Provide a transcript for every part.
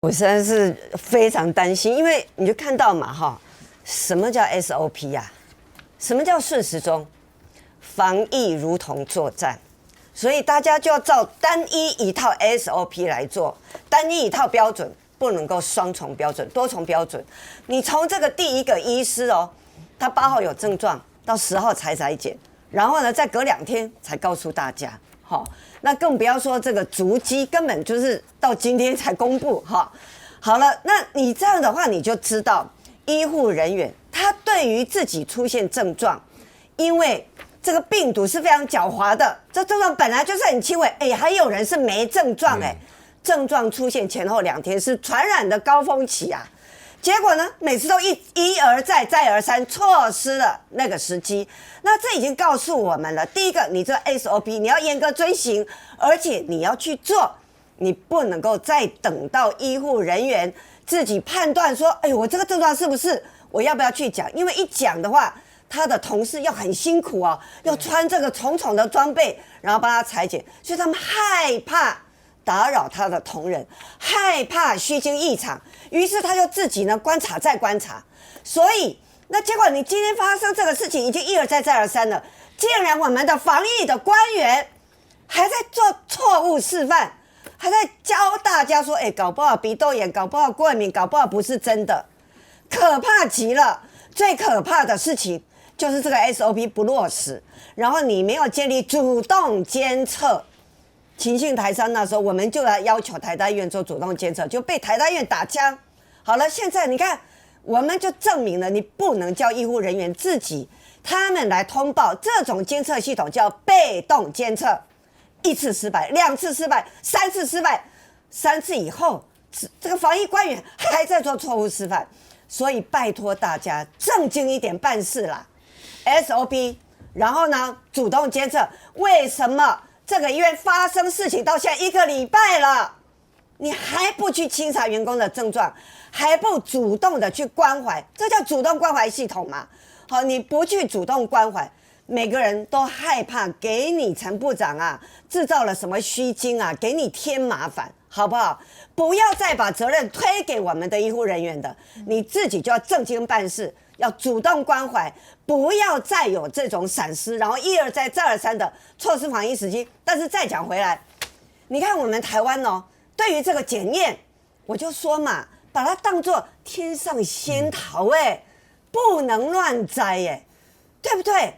我实在是非常担心，因为你就看到嘛，哈，什么叫 SOP 呀？什么叫顺时钟？防疫如同作战，所以大家就要照单一一套 SOP 来做，单一一套标准，不能够双重标准、多重标准。你从这个第一个医师哦，他8号有症状，到10号才筛检，然后呢，再隔2天才告诉大家。好，那更不要说这个足迹，根本就是到今天才公布哈。好了，那你这样的话，你就知道医护人员他对于自己出现症状，因为这个病毒是非常狡猾的，这症状本来就是很轻微，还有人是没症状，症状出现前后2天是传染的高峰期啊。结果呢，每次都一而再再而三错失了那个时机。那这已经告诉我们了，第一个，你这 SOP 你要严格遵行，而且你要去做，你不能够再等到医护人员自己判断说，我这个症状是不是，我要不要去讲？因为一讲的话，他的同事要很辛苦哦，要穿这个重重的装备，然后帮他裁剪，所以他们害怕打扰他的同仁，害怕虚惊一场，于是他就自己呢观察再观察，所以那结果你今天发生这个事情已经一而再再而三了，竟然我们的防疫的官员还在做错误示范，还在教大家说，搞不好鼻窦炎，搞不好过敏，搞不好不是真的，可怕极了。最可怕的事情就是这个 SOP 不落实，然后你没有建立主动监测。情境台3那时候，我们就来要求台大医院做主动监测，就被台大医院打枪。好了，现在你看，我们就证明了，你不能叫医护人员自己他们来通报，这种监测系统叫被动监测，1次失败，2次失败，3次失败，3次以后，这个防疫官员还在做错误示范，所以拜托大家正经一点办事啦 ，SOP， 然后呢，主动监测，为什么？这个医院发生事情到现在1个礼拜了，你还不去清查员工的症状，还不主动的去关怀，这叫主动关怀系统嘛？好，你不去主动关怀，每个人都害怕给你陈部长啊制造了什么虚惊啊，给你添麻烦，好不好？不要再把责任推给我们的医护人员的，你自己就要正经办事。要主动关怀，不要再有这种闪失，然后一而再再而三的错失防疫时机。但是再讲回来，你看我们台湾哦，对于这个检验，我就说嘛，把它当作天上仙桃不能乱摘对不对？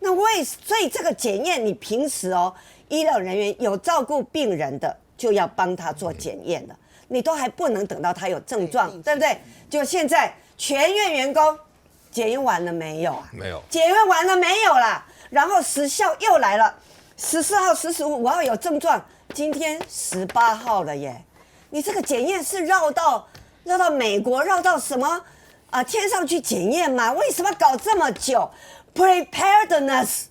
那所以这个检验，你平时哦，医疗人员有照顾病人的，就要帮他做检验的，你都还不能等到他有症状，对不对？就现在全院员工。检验完了没有啊？没有。检验完了没有啦？然后时效又来了，14号、15、我要有症状，今天18号了耶！你这个检验是绕到美国，绕到什么天上去检验吗？为什么搞这么久 ？Preparedness，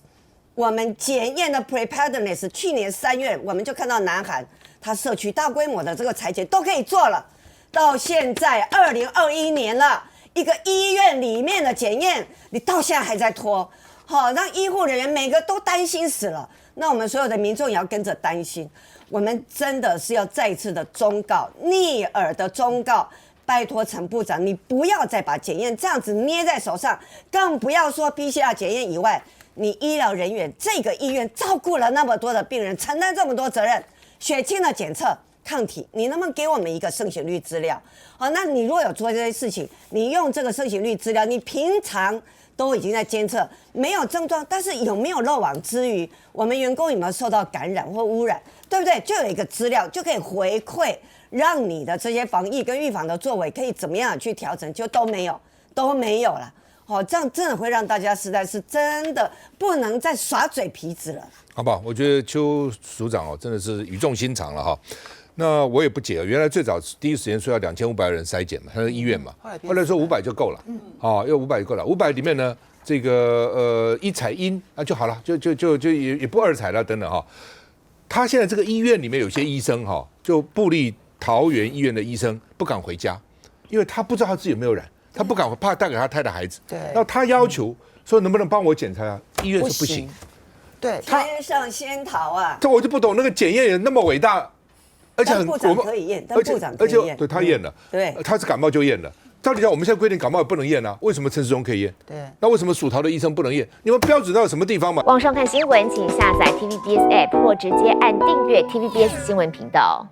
我们检验的 preparedness， 去年3月我们就看到南韩，它社区大规模的这个采检都可以做了，到现在2021年了。一个医院里面的检验，你到现在还在拖，让医护人员每个都担心死了。那我们所有的民众也要跟着担心。我们真的是要再次的忠告，逆耳的忠告，拜托陈部长，你不要再把检验这样子捏在手上，更不要说 PCR 检验以外，你医疗人员这个医院照顾了那么多的病人，承担这么多责任，血清的检测。抗体，你能不能给我们一个盛行率资料？好，那你如果有做这些事情，你用这个盛行率资料，你平常都已经在监测，没有症状，但是有没有漏网之鱼？我们员工有没有受到感染或污染？对不对？就有一个资料就可以回馈，让你的这些防疫跟预防的作为可以怎么样去调整，就都没有了。这样真的会让大家实在是真的不能再耍嘴皮子了，好不好？我觉得邱署长真的是语重心长了哈。那我也不解了，原来最早第一时间说要2500人筛检嘛，他是医院嘛，后来说500就够了，又500就够了，500里面呢，这个一采阴就好了，就也不二采了等等哈。他现在这个医院里面有些医生就部立桃园医院的医生不敢回家，因为他不知道他自己有没有染，他不敢怕带给他太太孩子，对，然后他要求说能不能帮我检查医院说不行，对，天上仙桃啊，这我就不懂那个检验人那么伟大。而且但部长可以验，但部长可以验，对他验了，对，他是感冒就验了。照理讲，我们现在规定感冒也不能验啊，为什么陈时中可以验？对，那为什么属桃的医生不能验？你们标准到什么地方嘛？网上看新闻，请下载 TVBS App 或直接按订阅 TVBS 新闻频道。